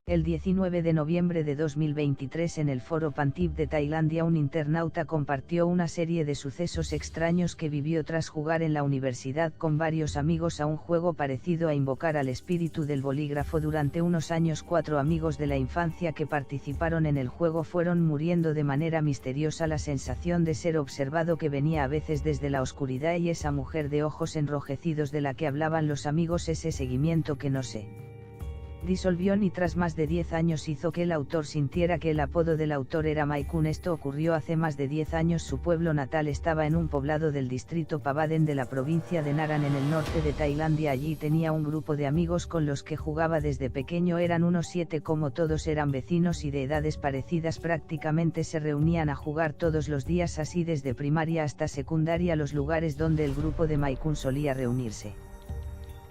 El 19 de noviembre de 2023 en el foro Pantip de Tailandia un internauta compartió una serie de sucesos extraños que vivió tras jugar en la universidad con varios amigos a un juego parecido a invocar al espíritu del bolígrafo. Durante unos años 4 amigos de la infancia que participaron en el juego fueron muriendo de manera misteriosa. La sensación de ser observado que venía a veces desde la oscuridad y esa mujer de ojos enrojecidos de la que hablaban los amigos, ese seguimiento que no se disolvió ni tras más de 10 años hizo que el autor sintiera que el apodo del autor era Maikun. Esto ocurrió hace más de 10 años. Su pueblo natal estaba en un poblado del distrito Pavaden de la provincia de Naran en el norte de Tailandia. Allí tenía un grupo de amigos con los que jugaba desde pequeño, eran unos 7. Como todos eran vecinos y de edades parecidas, prácticamente se reunían a jugar todos los días, así desde primaria hasta secundaria. Los lugares donde el grupo de Maikun solía reunirse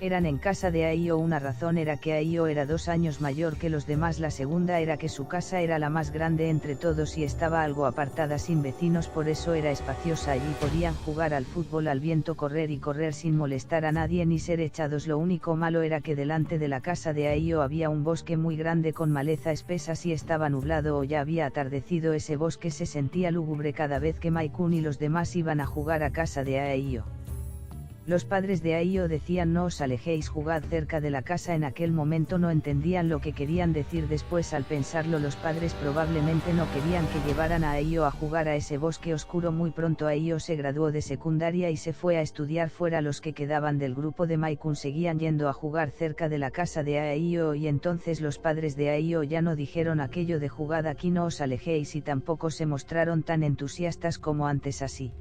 eran en casa de Aio. Una razón era que Aio era 2 años mayor que los demás. La segunda era que su casa era la más grande entre todos y estaba algo apartada, sin vecinos, por eso era espaciosa. Allí podían jugar al fútbol al viento, correr y correr sin molestar a nadie ni ser echados. Lo único malo era que delante de la casa de Aio había un bosque muy grande con maleza espesa. Si estaba nublado o ya había atardecido, ese bosque se sentía lúgubre cada vez que Maikun y los demás iban a jugar a casa de Aio. Los padres de Aio decían: no os alejéis, jugad cerca de la casa. En aquel momento no entendían lo que querían decir. Después, al pensarlo, los padres probablemente no querían que llevaran a Aio a jugar a ese bosque oscuro. Muy pronto Aio se graduó de secundaria y se fue a estudiar fuera. Los que quedaban del grupo de Maikun seguían yendo a jugar cerca de la casa de Aio, y entonces los padres de Aio ya no dijeron aquello de jugad aquí, no os alejéis, y tampoco se mostraron tan entusiastas como antes, así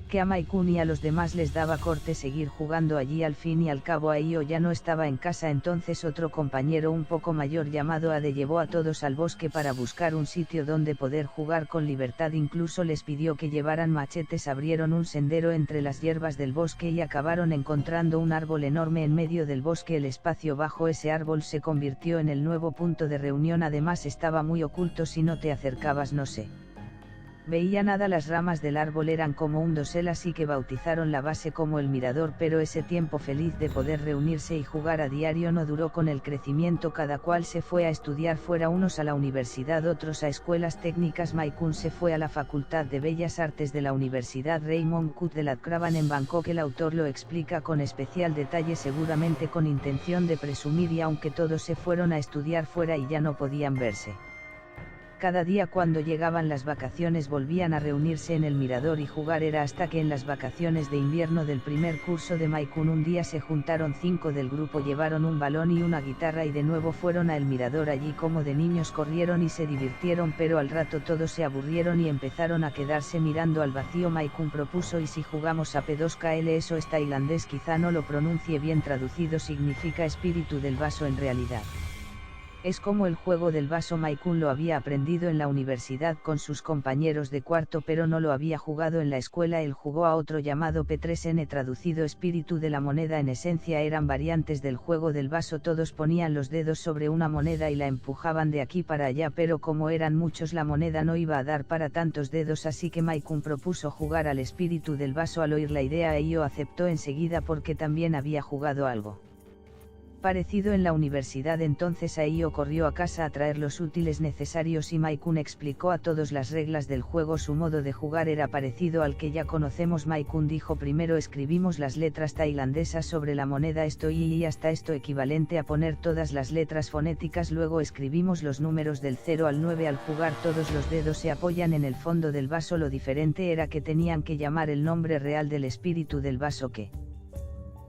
que a Maikun y a los demás les daba corte seguir jugando allí. Al fin y al cabo Aio ya no estaba en casa. Entonces otro compañero un poco mayor llamado Ade llevó a todos al bosque para buscar un sitio donde poder jugar con libertad. Incluso les pidió que llevaran machetes. Abrieron un sendero entre las hierbas del bosque y acabaron encontrando un árbol enorme en medio del bosque. El espacio bajo ese árbol se convirtió en el nuevo punto de reunión. Además estaba muy oculto, si no te acercabas no se veía nada. Las ramas del árbol eran como un dosel, así que bautizaron la base como el mirador. Pero ese tiempo feliz de poder reunirse y jugar a diario no duró. Con el crecimiento cada cual se fue a estudiar fuera, unos a la universidad, otros a escuelas técnicas. Maikun se fue a la Facultad de Bellas Artes de la Universidad Raymond Kut de Latkravan en Bangkok. El autor lo explica con especial detalle, seguramente con intención de presumir, y aunque todos se fueron a estudiar fuera y ya no podían verse cada día, cuando llegaban las vacaciones volvían a reunirse en el mirador y jugar. Era hasta que en las vacaciones de invierno del primer curso de Maikun un día se juntaron 5 del grupo, llevaron un balón y una guitarra y de nuevo fueron a el mirador. Allí como de niños corrieron y se divirtieron, pero al rato todos se aburrieron y empezaron a quedarse mirando al vacío. Maikun propuso: ¿y si jugamos a P2KL? Eso es tailandés, quizá no lo pronuncie bien, traducido significa espíritu del vaso. En realidad es como el juego del vaso. Maikun lo había aprendido en la universidad con sus compañeros de cuarto, pero no lo había jugado en la escuela. Él jugó a otro llamado P3N, traducido espíritu de la moneda. En esencia eran variantes del juego del vaso. Todos ponían los dedos sobre una moneda y la empujaban de aquí para allá, pero como eran muchos la moneda no iba a dar para tantos dedos, así que Maikun propuso jugar al espíritu del vaso. Al oír la idea Aio aceptó enseguida porque también había jugado algo parecido en la universidad. Entonces Aio corrió a casa a traer los útiles necesarios y Maikun explicó a todos las reglas del juego. Su modo de jugar era parecido al que ya conocemos. Maikun dijo: primero escribimos las letras tailandesas sobre la moneda, esto y hasta esto, equivalente a poner todas las letras fonéticas. Luego escribimos los números del 0 al 9. Al jugar todos los dedos se apoyan en el fondo del vaso. Lo diferente era que tenían que llamar el nombre real del espíritu del vaso que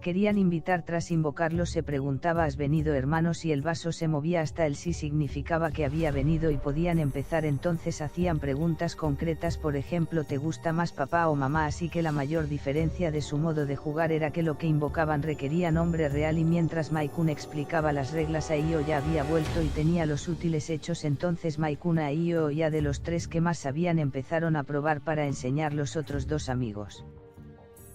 querían invitar. Tras invocarlo se preguntaba: ¿has venido, hermano? Si el vaso se movía hasta el sí significaba que había venido y podían empezar. Entonces hacían preguntas concretas, por ejemplo: ¿te gusta más papá o mamá? Así que la mayor diferencia de su modo de jugar era que lo que invocaban requería nombre real. Y mientras Maikun explicaba las reglas, Aio ya había vuelto y tenía los útiles hechos. Entonces Maikun, Aio y A, de los 3 que más sabían, empezaron a probar para enseñar los otros 2 amigos.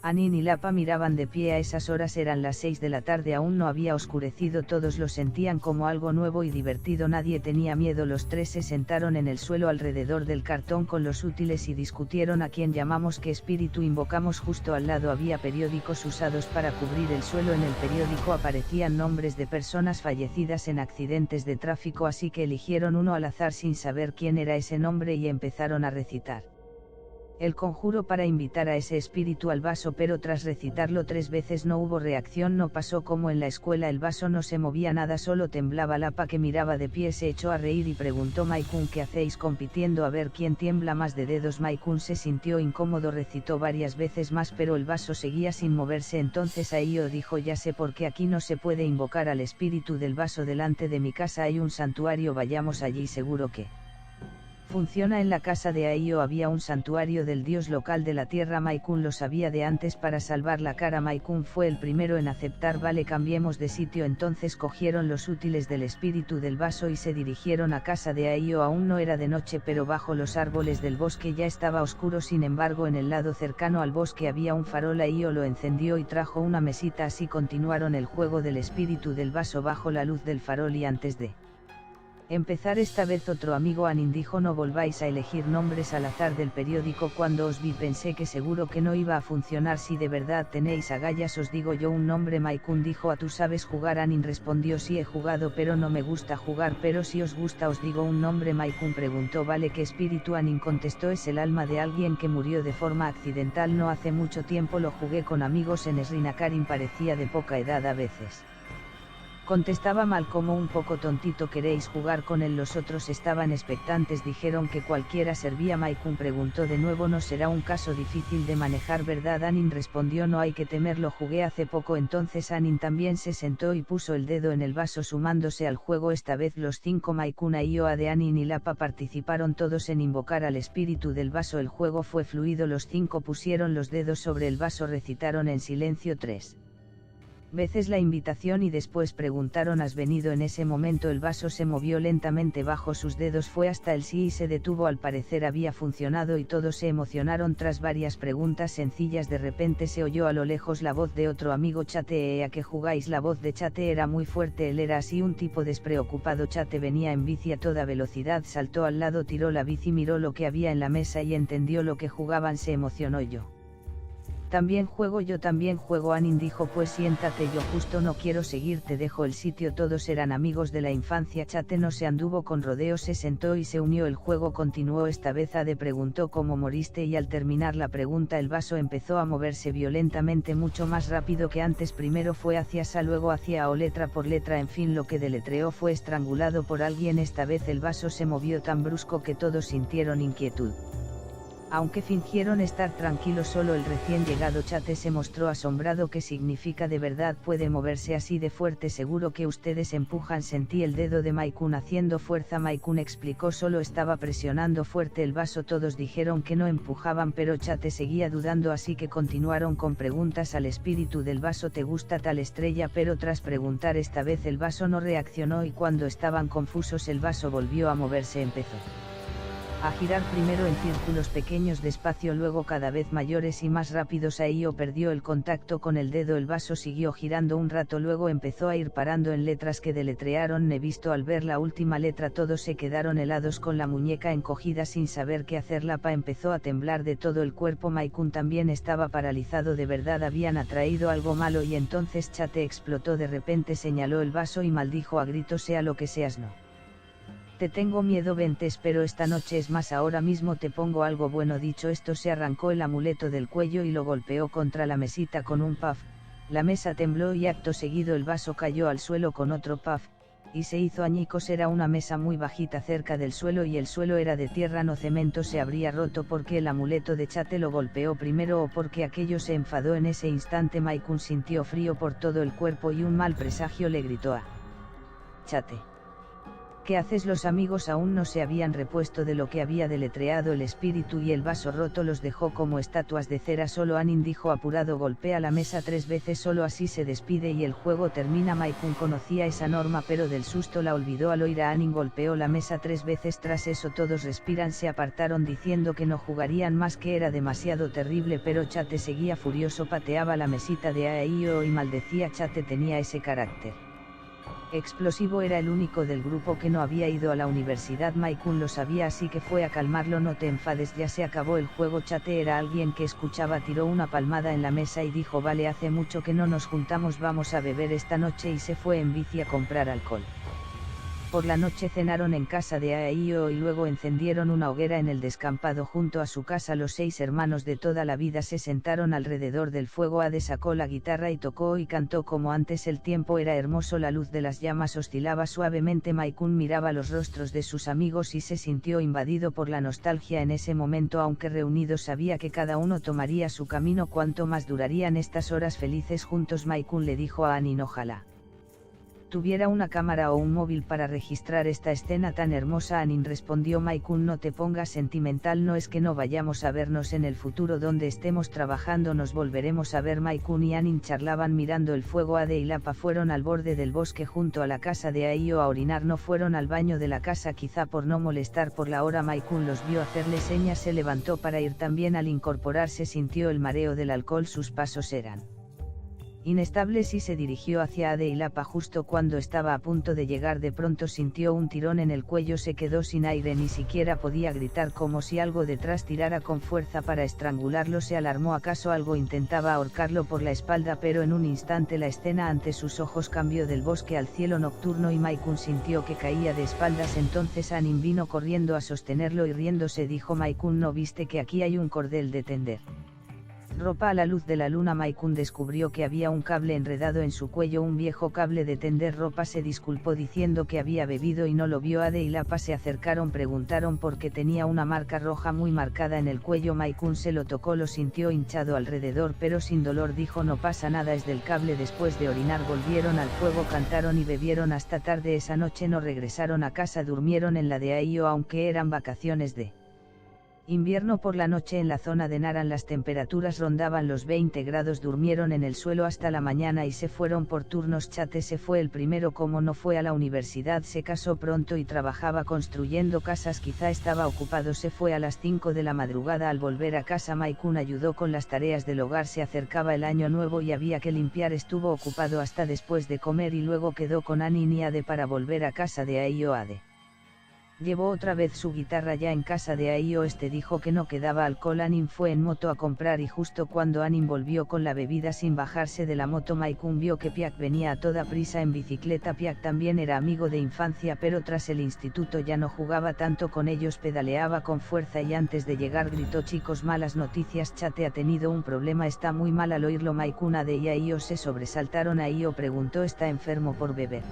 Anin y Lapa miraban de pie. A esas horas eran las 6 de la tarde, aún no había oscurecido, todos lo sentían como algo nuevo y divertido, nadie tenía miedo. Los tres se sentaron en el suelo alrededor del cartón con los útiles y discutieron a quién llamamos, qué espíritu invocamos. Justo al lado había periódicos usados para cubrir el suelo, en el periódico aparecían nombres de personas fallecidas en accidentes de tráfico, así que eligieron uno al azar sin saber quién era ese nombre y empezaron a recitar el conjuro para invitar a ese espíritu al vaso, pero tras recitarlo 3 veces no hubo reacción. No pasó como en la escuela, el vaso no se movía nada, solo temblaba. Lapa, que miraba de pie, se echó a reír y preguntó: Maikun, ¿qué hacéis compitiendo a ver quién tiembla más de dedos? Maikun se sintió incómodo, recitó varias veces más pero el vaso seguía sin moverse. Entonces Aio dijo: ya sé por qué aquí no se puede invocar al espíritu del vaso. Delante de mi casa hay un santuario, vayamos allí, seguro que funciona. En la casa de Aio había un santuario del dios local de la tierra. Maikun lo sabía de antes. Para salvar la cara, Maikun fue el primero en aceptar. Vale, cambiemos de sitio. Entonces cogieron los útiles del espíritu del vaso y se dirigieron a casa de Aio. Aún no era de noche, pero bajo los árboles del bosque ya estaba oscuro. Sin embargo, en el lado cercano al bosque había un farol. Aio lo encendió y trajo una mesita. Así continuaron el juego del espíritu del vaso bajo la luz del farol, y antes de empezar esta vez otro amigo Anin dijo: no volváis a elegir nombres al azar del periódico. Cuando os vi pensé que seguro que no iba a funcionar. Si de verdad tenéis agallas os digo yo un nombre. Maikun dijo: ¿a tú sabes jugar? Anin respondió: sí he jugado pero no me gusta jugar, pero si os gusta os digo un nombre. Maikun preguntó: vale, ¿qué espíritu? Anin contestó: es el alma de alguien que murió de forma accidental no hace mucho tiempo, lo jugué con amigos en Srinakarin, parecía de poca edad a veces. Contestaba mal, como un poco tontito. ¿Queréis jugar con él? Los otros estaban expectantes, dijeron que cualquiera servía. Maikun preguntó de nuevo: no será un caso difícil de manejar, ¿verdad? Anin respondió: no hay que temerlo, jugué hace poco. Entonces Anin también se sentó y puso el dedo en el vaso, sumándose al juego. Esta vez los 5, Maikun, Aio, Ade, Anin y Lapa, participaron todos en invocar al espíritu del vaso. El juego fue fluido, los 5 pusieron los dedos sobre el vaso, recitaron en silencio 3 veces la invitación y después preguntaron: ¿has venido? En ese momento el vaso se movió lentamente bajo sus dedos, fue hasta el sí y se detuvo. Al parecer había funcionado y todos se emocionaron. Tras varias preguntas sencillas, de repente se oyó a lo lejos la voz de otro amigo: Chate, ¿a qué jugáis? La voz de Chate era muy fuerte, él era así un tipo despreocupado. Chate venía en bici a toda velocidad, saltó al lado, tiró la bici, miró lo que había en la mesa y entendió lo que jugaban. Se emocionó: yo también juego, yo también juego. Anin dijo: pues siéntate, yo justo no quiero seguirte, dejo el sitio. Todos eran amigos de la infancia. Chate no se anduvo con rodeos, se sentó y se unió. El juego continuó. Esta vez Ade preguntó: ¿cómo moriste? Y al terminar la pregunta el vaso empezó a moverse violentamente, mucho más rápido que antes. Primero fue hacia Sa, luego hacia O, letra por letra, en fin, lo que deletreó fue estrangulado por alguien. Esta vez el vaso se movió tan brusco que todos sintieron inquietud. Aunque fingieron estar tranquilos, solo el recién llegado Chate se mostró asombrado. ¿Qué significa? ¿De verdad puede moverse así de fuerte? Seguro que ustedes empujan. Sentí el dedo de Maikun haciendo fuerza. Maikun explicó: solo estaba presionando fuerte el vaso. Todos dijeron que no empujaban, pero Chate seguía dudando, así que continuaron con preguntas al espíritu del vaso: ¿te gusta tal estrella? Pero tras preguntar esta vez el vaso no reaccionó y cuando estaban confusos el vaso volvió a moverse. Empezó a girar, primero en círculos pequeños, despacio, luego cada vez mayores y más rápidos. Aio perdió el contacto con el dedo, el vaso siguió girando un rato, luego empezó a ir parando en letras que deletrearon Nevisto. Al ver la última letra todos se quedaron helados, con la muñeca encogida sin saber qué hacer. Lapa empezó a temblar de todo el cuerpo. Maikun también estaba paralizado, de verdad habían atraído algo malo. Y entonces Chate explotó de repente, señaló el vaso y maldijo a gritos: sea lo que seas, no te tengo miedo, ven, te espero esta noche, es más, ahora mismo te pongo algo bueno. Dicho esto se arrancó el amuleto del cuello y lo golpeó contra la mesita con un puff. La mesa tembló y acto seguido el vaso cayó al suelo con otro puff, y se hizo añicos. Era una mesa muy bajita cerca del suelo y el suelo era de tierra, no cemento. Se habría roto porque el amuleto de Chate lo golpeó primero o porque aquello se enfadó en ese instante. Maikun sintió frío por todo el cuerpo y un mal presagio le gritó a Chate: ¿Qué haces? Los amigos aún no se habían repuesto de lo que había deletreado el espíritu y el vaso roto los dejó como estatuas de cera. Solo Anin dijo apurado, golpea la mesa 3 veces, solo así se despide y el juego termina. Maikun conocía esa norma pero del susto la olvidó al oír a Anin golpeó la mesa 3 veces. Tras eso todos respiran, se apartaron diciendo que no jugarían más, que era demasiado terrible, pero Chate seguía furioso, pateaba la mesita de Aio y maldecía. Chate tenía ese carácter explosivo, era el único del grupo que no había ido a la universidad. Maikun lo sabía, así que fue a calmarlo. No te enfades, ya se acabó el juego. Chate era alguien que escuchaba, tiró una palmada en la mesa y dijo vale, hace mucho que no nos juntamos, vamos a beber esta noche, y se fue en bici a comprar alcohol. Por la noche cenaron en casa de Aio y luego encendieron una hoguera en el descampado junto a su casa. Los 6 hermanos de toda la vida se sentaron alrededor del fuego. Ade sacó la guitarra y tocó y cantó como antes. El tiempo era hermoso, la luz de las llamas oscilaba suavemente. Maikun miraba los rostros de sus amigos y se sintió invadido por la nostalgia en ese momento. Aunque reunidos sabía que cada uno tomaría su camino. ¿Cuánto más durarían estas horas felices juntos? Maikun le dijo a Anin, ojalá tuviera una cámara o un móvil para registrar esta escena tan hermosa. Anin respondió, Maikun, no te pongas sentimental, no es que no vayamos a vernos en el futuro, donde estemos trabajando nos volveremos a ver. Maikun y Anin charlaban mirando el fuego. Ade y Lapa fueron al borde del bosque junto a la casa de Aio a orinar, no fueron al baño de la casa, quizá por no molestar por la hora. Maikun los vio hacerle señas, se levantó para ir también. Al incorporarse sintió el mareo del alcohol, sus pasos eran inestables y se dirigió hacia Ade y Lapa. Justo cuando estaba a punto de llegar, de pronto sintió un tirón en el cuello, se quedó sin aire, ni siquiera podía gritar, como si algo detrás tirara con fuerza para estrangularlo. Se alarmó, acaso algo intentaba ahorcarlo por la espalda, pero en un instante la escena ante sus ojos cambió del bosque al cielo nocturno y Maikun sintió que caía de espaldas. Entonces Anin vino corriendo a sostenerlo y riéndose dijo, Maikun, ¿no viste que aquí hay un cordel de tender ropa a la luz de la luna? Maikun descubrió que había un cable enredado en su cuello, un viejo cable de tender ropa. Se disculpó diciendo que había bebido y no lo vio. Ade y Lapa se acercaron, preguntaron por qué tenía una marca roja muy marcada en el cuello. Maikun se lo tocó, lo sintió hinchado alrededor pero sin dolor, dijo no pasa nada, es del cable. Después de orinar volvieron al fuego, cantaron y bebieron hasta tarde. Esa noche no regresaron a casa, durmieron en la de Aio, aunque eran vacaciones de invierno. Por la noche en la zona de Naran las temperaturas rondaban los 20 grados, durmieron en el suelo hasta la mañana y se fueron por turnos. Chate se fue el primero, como no fue a la universidad, se casó pronto y trabajaba construyendo casas, quizá estaba ocupado. Se fue a las 5 de la madrugada. Al volver a casa Maikun ayudó con las tareas del hogar, se acercaba el año nuevo y había que limpiar, estuvo ocupado hasta después de comer y luego quedó con Anin y Ade para volver a casa de Aio. Ade llevó otra vez su guitarra. Ya en casa de Aio dijo que no quedaba alcohol. Anin fue en moto a comprar y justo cuando Anin volvió con la bebida sin bajarse de la moto, Maikun vio que Piak venía a toda prisa en bicicleta. Piak también era amigo de infancia, pero tras el instituto ya no jugaba tanto con ellos, pedaleaba con fuerza y antes de llegar gritó, chicos, malas noticias, Chate ha tenido un problema, está muy mal. Al oírlo Maikun, Ade y Aio se sobresaltaron. Aio preguntó, ¿está enfermo por beber?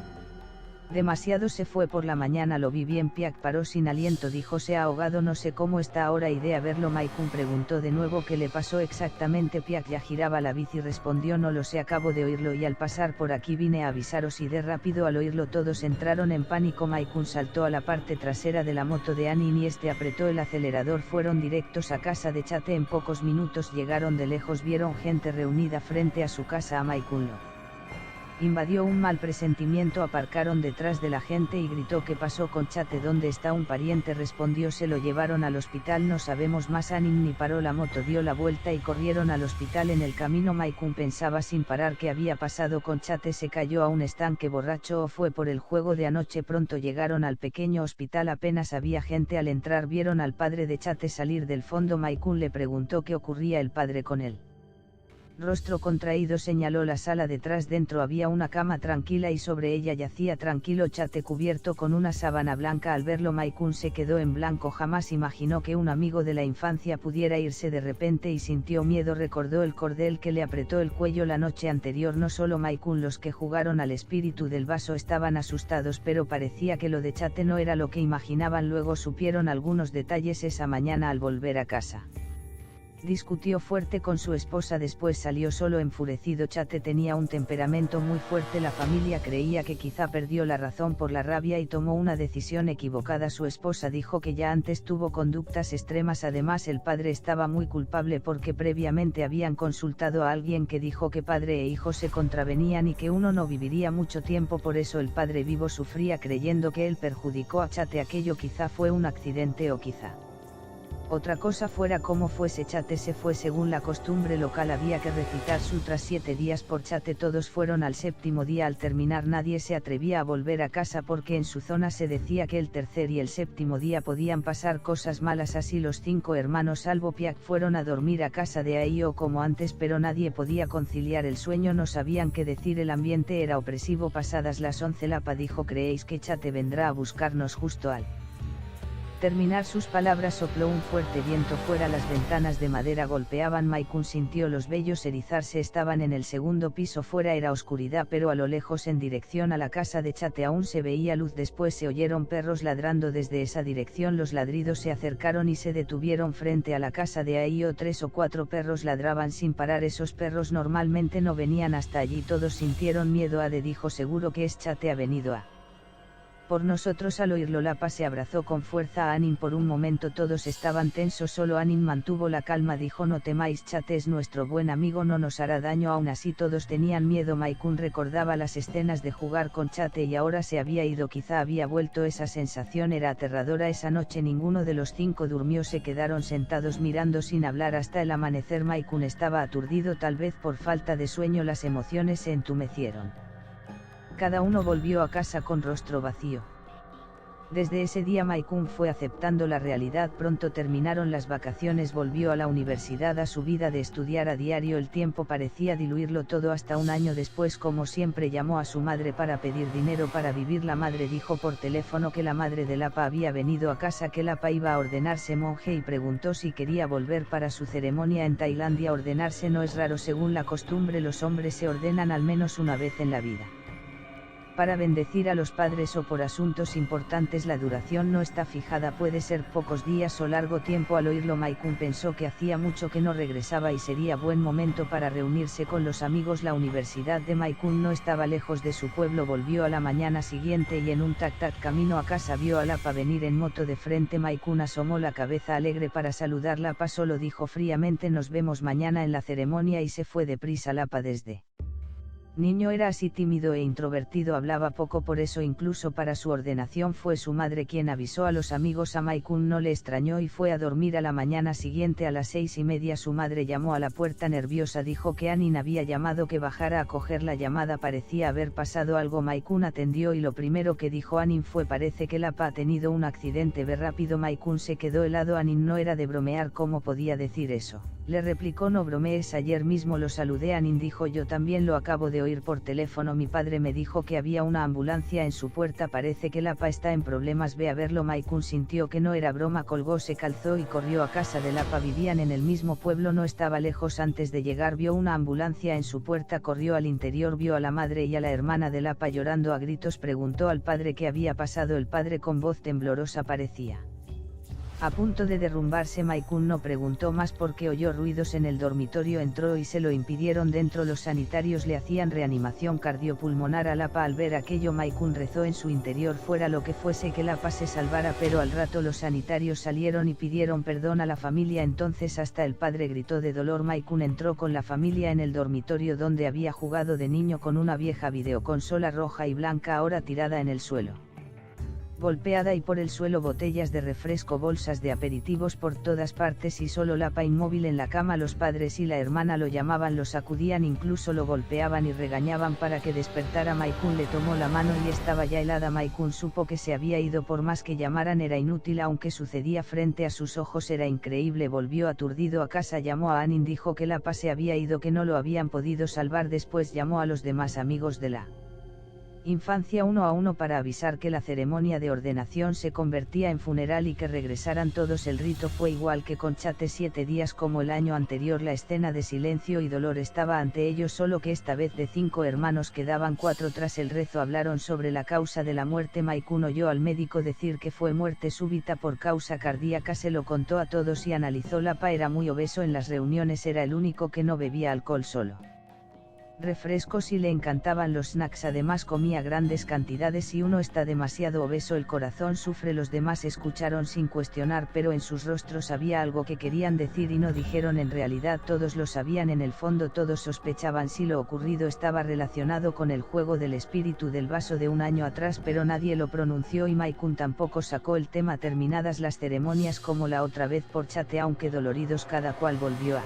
Demasiado, se fue por la mañana, lo vi bien. Piak paró sin aliento, dijo, se ha ahogado, no sé cómo está ahora, iré a verlo. Maikun preguntó de nuevo qué le pasó exactamente. Piak ya giraba la bici, respondió, no lo sé, acabo de oírlo y al pasar por aquí vine a avisaros. Iré rápido. Al oírlo todos entraron en pánico. Maikun saltó a la parte trasera de la moto de Anin y apretó el acelerador. Fueron directos a casa de Chate. En pocos minutos llegaron, de lejos vieron gente reunida frente a su casa. A Maikun lo invadió un mal presentimiento, aparcaron detrás de la gente y gritó, ¿qué pasó con Chate? ¿Dónde está? Un pariente respondió, se lo llevaron al hospital, no sabemos más. Anin ni paró la moto, dio la vuelta y corrieron al hospital. En el camino Maikun pensaba sin parar qué había pasado con Chate, se cayó a un estanque borracho o fue por el juego de anoche. Pronto llegaron al pequeño hospital, apenas había gente. Al entrar vieron al padre de Chate salir del fondo. Maikun le preguntó qué ocurría. El padre, con él rostro contraído, señaló la sala detrás. Dentro había una cama tranquila y sobre ella yacía tranquilo Chate cubierto con una sábana blanca. Al verlo Maikun se quedó en blanco, jamás imaginó que un amigo de la infancia pudiera irse de repente y sintió miedo. Recordó el cordel que le apretó el cuello la noche anterior. No solo Maikun, los que jugaron al espíritu del vaso estaban asustados, pero parecía que lo de Chate no era lo que imaginaban. Luego supieron algunos detalles esa mañana al volver a casa. Discutió fuerte con su esposa, después salió solo enfurecido. Chate tenía un temperamento muy fuerte. La familia creía que quizá perdió la razón por la rabia y tomó una decisión equivocada. Su esposa dijo que ya antes tuvo conductas extremas. Además, el padre estaba muy culpable porque previamente habían consultado a alguien que dijo que padre e hijo se contravenían y que uno no viviría mucho tiempo. Por eso el padre vivo sufría creyendo que él perjudicó a Chate. Aquello quizá fue un accidente o quizá otra cosa. Fuera como fuese, Chate se fue. Según la costumbre local había que recitar sutras 7 días por Chate. Todos fueron al 7.º día. Al terminar nadie se atrevía a volver a casa porque en su zona se decía que el tercer y el 7.º día podían pasar cosas malas. Así los 5 hermanos salvo Piak fueron a dormir a casa de Aio como antes, pero nadie podía conciliar el sueño. No sabían qué decir, el ambiente era opresivo. Pasadas las 11 Lapa dijo: ¿creéis que Chate vendrá a buscarnos? Justo al terminar sus palabras sopló un fuerte viento. Fuera las ventanas de madera golpeaban. Maikun sintió los vellos erizarse. Estaban en el 2.º piso. Fuera era oscuridad, pero a lo lejos en dirección a la casa de Chate aún se veía luz. Después se oyeron perros ladrando desde esa dirección. Los ladridos se acercaron y se detuvieron frente a la casa de Aio. 3 o 4 perros ladraban sin parar. Esos perros normalmente no venían hasta allí. Todos sintieron miedo. Ade dijo: seguro que es Chate, ha venido a por nosotros. Al oírlo Lapa se abrazó con fuerza a Anin. Por un momento todos estaban tensos, solo Anin mantuvo la calma. Dijo: no temáis, Chate es nuestro buen amigo, no nos hará daño. Aún así todos tenían miedo. Maikun recordaba las escenas de jugar con Chate y ahora se había ido, quizá había vuelto. Esa sensación era aterradora. Esa noche ninguno de los 5 durmió. Se quedaron sentados mirando sin hablar hasta el amanecer. Maikun estaba aturdido, tal vez por falta de sueño. Las emociones se entumecieron. Cada uno volvió a casa con rostro vacío. Desde ese día Maikun fue aceptando la realidad. Pronto terminaron las vacaciones, volvió a la universidad, a su vida de estudiar a diario. El tiempo parecía diluirlo todo. Hasta un año después, como siempre, llamó a su madre para pedir dinero para vivir. La madre dijo por teléfono que la madre de Lapa había venido a casa, que Lapa iba a ordenarse monje y preguntó si quería volver para su ceremonia en Tailandia. Ordenarse no es raro. Según la costumbre, los hombres se ordenan al menos una vez en la vida. Para bendecir a los padres o por asuntos importantes. La duración no está fijada, puede ser pocos días o largo tiempo. Al oírlo Maikun pensó que hacía mucho que no regresaba y sería buen momento para reunirse con los amigos. La universidad de Maikun no estaba lejos de su pueblo. Volvió a la mañana siguiente y en un tac-tac camino a casa vio a Lapa venir en moto de frente. Maikun asomó la cabeza alegre para saludar. Lapa solo dijo fríamente: nos vemos mañana en la ceremonia, y se fue deprisa. Lapa desde niño era así, tímido e introvertido, hablaba poco. Por eso incluso para su ordenación fue su madre quien avisó a los amigos. A Maikun no le extrañó y fue a dormir. A la mañana siguiente a las 6:30 su madre llamó a la puerta nerviosa. Dijo que Anin había llamado, que bajara a coger la llamada. Parecía haber pasado algo. Maikun atendió y lo primero que dijo Anin fue: parece que Lapa ha tenido un accidente, ve rápido. Maikun se quedó helado. Anin no era de bromear, ¿cómo podía decir eso? Le replicó: no bromees, ayer mismo lo saludé. Anin dijo: yo también lo acabo de oír por teléfono, mi padre me dijo que había una ambulancia en su puerta, parece que Lapa está en problemas, ve a verlo. Maikun sintió que no era broma, colgó, se calzó y corrió a casa de Lapa. Vivían en el mismo pueblo, no estaba lejos. Antes de llegar vio una ambulancia en su puerta, corrió al interior, vio a la madre y a la hermana de Lapa llorando a gritos. Preguntó al padre qué había pasado. El padre con voz temblorosa parecía a punto de derrumbarse. Maikun no preguntó más porque oyó ruidos en el dormitorio. Entró y se lo impidieron dentro. Los sanitarios le hacían reanimación cardiopulmonar a Lapa. Al ver aquello Maikun rezó en su interior: fuera lo que fuese, que Lapa se salvara. Pero al rato los sanitarios salieron y pidieron perdón a la familia. Entonces hasta el padre gritó de dolor. Maikun entró con la familia en el dormitorio donde había jugado de niño con una vieja videoconsola roja y blanca, ahora tirada en el suelo. Golpeada, y por el suelo botellas de refresco, bolsas de aperitivos por todas partes, y solo Lapa inmóvil en la cama. Los padres y la hermana lo llamaban, lo sacudían, incluso lo golpeaban y regañaban para que despertara. Maikun le tomó la mano y estaba ya helada. Maikun supo que se había ido, por más que llamaran era inútil, aunque sucedía frente a sus ojos era increíble. Volvió aturdido a casa, llamó a Anin, dijo que Lapa se había ido, que no lo habían podido salvar. Después llamó a los demás amigos de la Infancia 1-1 para avisar que la ceremonia de ordenación se convertía en funeral y que regresaran todos. El rito fue igual que con Chate 7 días como el año anterior. La escena de silencio y dolor estaba ante ellos, solo que esta vez de 5 hermanos quedaban 4. Tras el rezo hablaron sobre la causa de la muerte. Maikun oyó al médico decir que fue muerte súbita por causa cardíaca. Se lo contó a todos y analizó. Lapa era muy obeso en las reuniones, era el único que no bebía alcohol, solo refrescos, y le encantaban los snacks. Además comía grandes cantidades. Y uno está demasiado obeso, el corazón sufre. Los demás escucharon sin cuestionar, pero en sus rostros había algo que querían decir y no dijeron. En realidad todos lo sabían, en el fondo todos sospechaban si lo ocurrido estaba relacionado con el juego del espíritu del vaso de un año atrás, pero nadie lo pronunció y Maikun tampoco sacó el tema. Terminadas las ceremonias como la otra vez por Chate, aunque doloridos, cada cual volvió a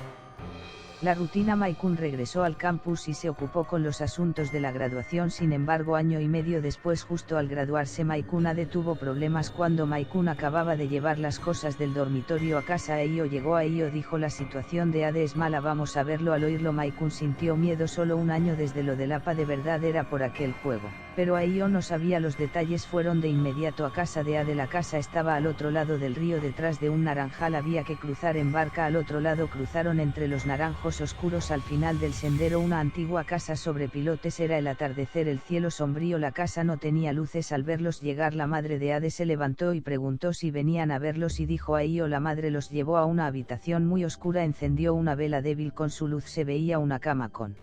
la rutina. Maikun regresó al campus y se ocupó con los asuntos de la graduación. Sin embargo, año y medio después, justo al graduarse, Maikun Ade tuvo problemas. Cuando Maikun acababa de llevar las cosas del dormitorio a casa, Aio llegó. Aio dijo: la situación de Ade es mala, vamos a verlo. Al oírlo, Maikun sintió miedo. Solo un año desde lo del APA, de verdad era por aquel juego. Pero Aio no sabía los detalles. Fueron de inmediato a casa de Ade. La casa estaba al otro lado del río, detrás de un naranjal. Había que cruzar en barca al otro lado. Cruzaron entre los naranjos oscuros. Al final del sendero, una antigua casa sobre pilotes. Era el atardecer, el cielo sombrío. La casa no tenía luces. Al verlos llegar, la madre de Ade se levantó y preguntó si venían a verlos, y dijo a Aio. La madre los llevó a una habitación muy oscura, encendió una vela débil. Con su luz se veía una cama con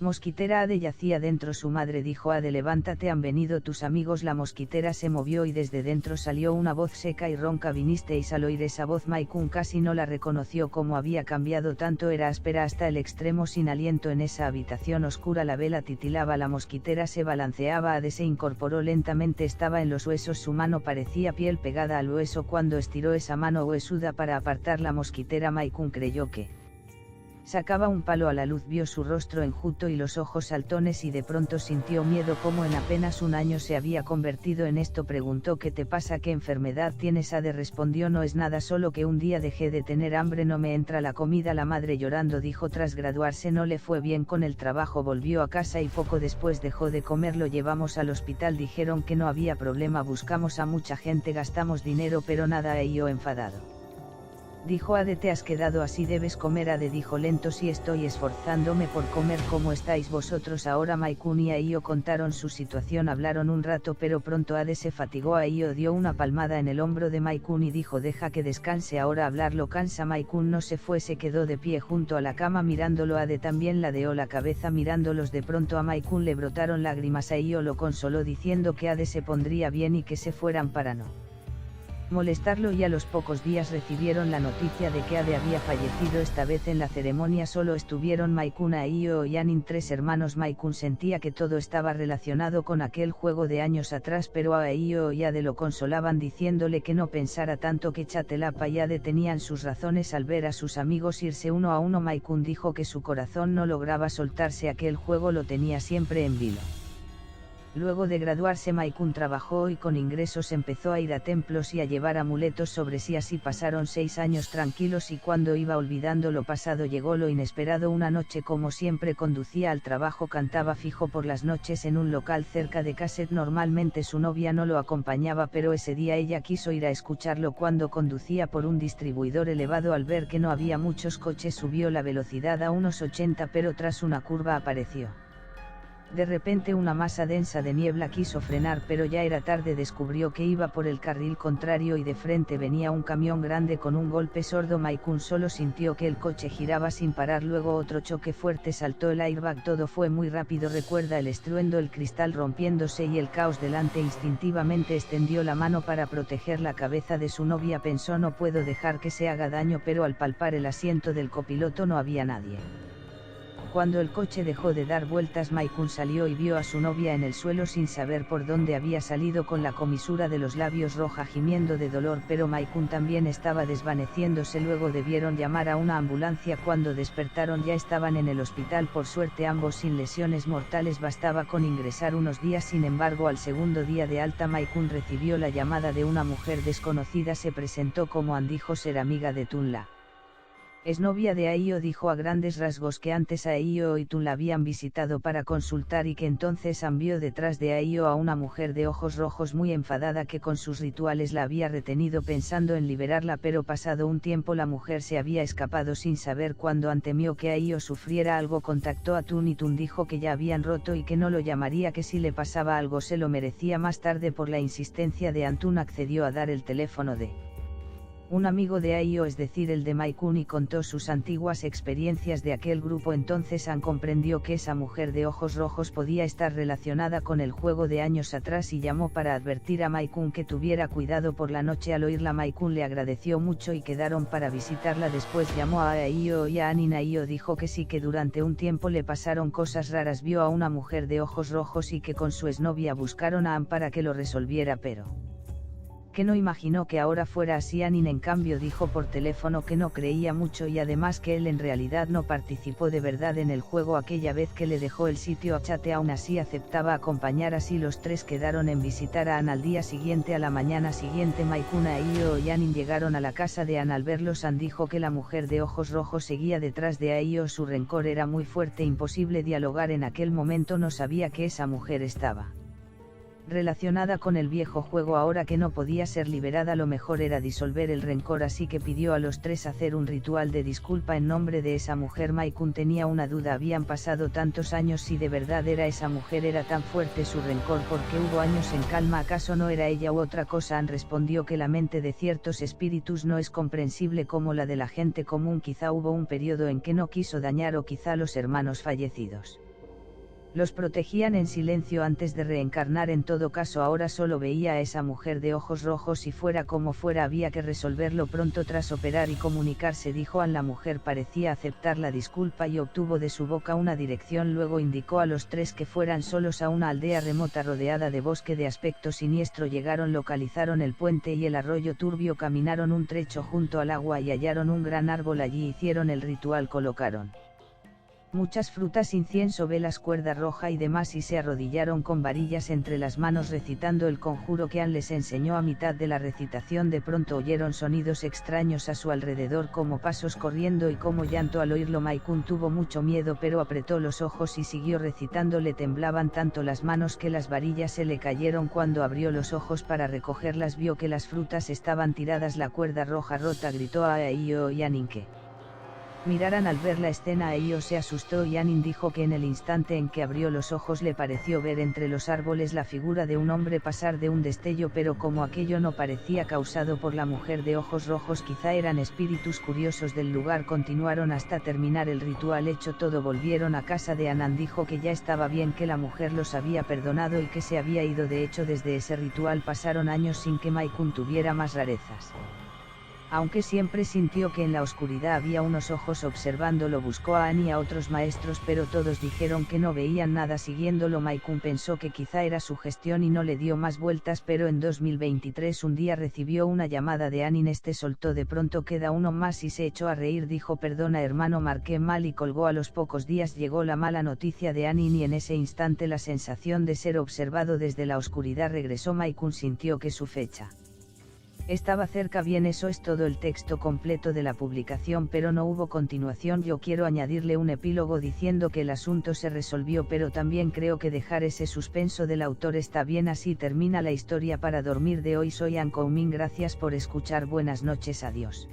mosquitera. Ade yacía dentro. Su madre dijo: Ade, levántate, han venido tus amigos. La mosquitera se movió y desde dentro salió una voz seca y ronca. Vinisteis. Al oír esa voz, Maikun casi no la reconoció. Como había cambiado tanto, era áspera hasta el extremo, sin aliento. En esa habitación oscura la vela titilaba, la mosquitera se balanceaba. Ade se incorporó lentamente, estaba en los huesos. Su mano parecía piel pegada al hueso. Cuando estiró esa mano huesuda para apartar la mosquitera, Maikun creyó que sacaba un palo a la luz. Vio su rostro enjuto y los ojos saltones y de pronto sintió miedo. Como en apenas un año se había convertido en esto. Preguntó: ¿qué te pasa? ¿Qué enfermedad tienes? Ade respondió: no es nada, solo que un día dejé de tener hambre, no me entra la comida. La madre llorando dijo: tras graduarse no le fue bien con el trabajo, volvió a casa y poco después dejó de comer. Lo llevamos al hospital, dijeron que no había problema, buscamos a mucha gente, gastamos dinero, pero nada. Aio enfadado dijo: Ade, te has quedado así, debes comer. Ade dijo lento: sí, estoy esforzándome por comer. ¿Cómo estáis vosotros ahora? Maikun y Aio contaron su situación. Hablaron un rato, pero pronto Ade se fatigó. Aio dio una palmada en el hombro de Maikun y dijo: deja que descanse, ahora hablarlo cansa. Maikun no se fue, se quedó de pie junto a la cama mirándolo. Ade también ladeó la cabeza mirándolos. De pronto a Maikun le brotaron lágrimas. Aio lo consoló diciendo que Ade se pondría bien y que se fueran para no molestarlo, y a los pocos días recibieron la noticia de que Ade había fallecido. Esta vez en la ceremonia solo estuvieron Maikun, Aio y Yanin, 3 hermanos. Maikun sentía que todo estaba relacionado con aquel juego de años atrás, pero a Aio y Ade lo consolaban diciéndole que no pensara tanto, que Chatelapa y Ade tenían sus razones. Al ver a sus amigos irse uno a uno, Maikun dijo que su corazón no lograba soltarse, aquel juego lo tenía siempre en vilo. Luego de graduarse, Maikun trabajó y con ingresos empezó a ir a templos y a llevar amuletos sobre sí. Así pasaron 6 años tranquilos, y cuando iba olvidando lo pasado llegó lo inesperado. Una noche, como siempre, conducía al trabajo, cantaba fijo por las noches en un local cerca de Cassette. Normalmente su novia no lo acompañaba, pero ese día ella quiso ir a escucharlo. Cuando conducía por un distribuidor elevado, al ver que no había muchos coches, subió la velocidad a unos 80, pero tras una curva apareció de repente una masa densa de niebla. Quiso frenar, pero ya era tarde. Descubrió que iba por el carril contrario y de frente venía un camión grande con un golpe sordo. Maikun solo sintió que el coche giraba sin parar. Luego otro choque fuerte, saltó el airbag. Todo fue muy rápido. Recuerda el estruendo, el cristal rompiéndose y el caos delante. Instintivamente extendió la mano para proteger la cabeza de su novia. Pensó: no puedo dejar que se haga daño, pero al palpar el asiento del copiloto no había nadie. Cuando el coche dejó de dar vueltas, Maikun salió y vio a su novia en el suelo sin saber por dónde había salido, con la comisura de los labios roja, gimiendo de dolor, pero Maikun también estaba desvaneciéndose. Luego debieron llamar a una ambulancia. Cuando despertaron ya estaban en el hospital, por suerte ambos sin lesiones mortales, bastaba con ingresar unos días. Sin embargo, al segundo día de alta, Maikun recibió la llamada de una mujer desconocida. Se presentó como An, dijo ser amiga de Tunla. Exnovia de Aio dijo a grandes rasgos que antes Aio y Tun la habían visitado para consultar y que entonces Han vio detrás de Aio a una mujer de ojos rojos muy enfadada que con sus rituales la había retenido pensando en liberarla, pero pasado un tiempo la mujer se había escapado sin saber cuándo. Han temió que Aio sufriera algo, contactó a Tun y Tun dijo que ya habían roto y que no lo llamaría, que si le pasaba algo se lo merecía. Más tarde, por la insistencia de Tun, accedió a dar el teléfono de un amigo de Aio, es decir el de Maikun, y contó sus antiguas experiencias de aquel grupo. Entonces Han comprendió que esa mujer de ojos rojos podía estar relacionada con el juego de años atrás y llamó para advertir a Maikun que tuviera cuidado. Por la noche, al oírla, Maikun le agradeció mucho y quedaron para visitarla. Después llamó a Aio y a Han y Aio dijo que sí, que durante un tiempo le pasaron cosas raras, vio a una mujer de ojos rojos y que con su exnovia buscaron a Han para que lo resolviera, pero que no imaginó que ahora fuera así. Anin en cambio dijo por teléfono que no creía mucho y además que él en realidad no participó de verdad en el juego aquella vez que le dejó el sitio a Chate. Aún así aceptaba acompañar. Así los tres quedaron en visitar a An al día siguiente. A la mañana siguiente, Maikun, Aio y Anin llegaron a la casa de An. Al verlos, An dijo que la mujer de ojos rojos seguía detrás de Aio. Su rencor era muy fuerte, imposible dialogar en aquel momento. No sabía que esa mujer estaba relacionada con el viejo juego. Ahora que no podía ser liberada, lo mejor era disolver el rencor, así que pidió a los tres hacer un ritual de disculpa en nombre de esa mujer. Maikun tenía una duda: habían pasado tantos años, si de verdad era esa mujer, era tan fuerte su rencor, porque hubo años en calma, ¿acaso no era ella u otra cosa? Han respondió que la mente de ciertos espíritus no es comprensible como la de la gente común, quizá hubo un periodo en que no quiso dañar, o quizá los hermanos fallecidos los protegían en silencio antes de reencarnar. En todo caso, ahora solo veía a esa mujer de ojos rojos y fuera como fuera había que resolverlo pronto. Tras operar y comunicarse, dijo An. La mujer parecía aceptar la disculpa y obtuvo de su boca una dirección. Luego indicó a los tres que fueran solos a una aldea remota rodeada de bosque de aspecto siniestro. Llegaron, localizaron el puente y el arroyo turbio, caminaron un trecho junto al agua y hallaron un gran árbol. Allí hicieron el ritual, colocaron muchas frutas, incienso, velas, cuerda roja y demás, y se arrodillaron con varillas entre las manos recitando el conjuro que An les enseñó. A mitad de la recitación de pronto oyeron sonidos extraños a su alrededor, como pasos corriendo y como llanto. Al oírlo, Maikun tuvo mucho miedo, pero apretó los ojos y siguió recitando. Le temblaban tanto las manos que las varillas se le cayeron. Cuando abrió los ojos para recogerlas, vio que las frutas estaban tiradas, la cuerda roja rota. Gritó a Aio y Anin que miraran. Al ver la escena, Aio se asustó y Anin dijo que en el instante en que abrió los ojos le pareció ver entre los árboles la figura de un hombre pasar de un destello, pero como aquello no parecía causado por la mujer de ojos rojos, quizá eran espíritus curiosos del lugar. Continuaron hasta terminar el ritual. Hecho todo, volvieron a casa de An. Dijo que ya estaba bien, que la mujer los había perdonado y que se había ido. De hecho, desde ese ritual pasaron años sin que Maikun tuviera más rarezas. Aunque siempre sintió que en la oscuridad había unos ojos observándolo, buscó a An y a otros maestros, pero todos dijeron que no veían nada siguiéndolo. Maikun pensó que quizá era su gestión y no le dio más vueltas, pero en 2023 un día recibió una llamada de Anin. Este soltó de pronto: queda uno más, y se echó a reír. Dijo: perdona hermano, marqué mal, y colgó. A los pocos días llegó la mala noticia de Anin y en ese instante la sensación de ser observado desde la oscuridad regresó. Maikun sintió que su fecha estaba cerca. Bien, eso es todo el texto completo de la publicación, pero no hubo continuación. Yo quiero añadirle un epílogo diciendo que el asunto se resolvió, pero también creo que dejar ese suspenso del autor está bien. Así termina la historia para dormir de hoy. Soy Ann Koumin, gracias por escuchar, buenas noches, adiós.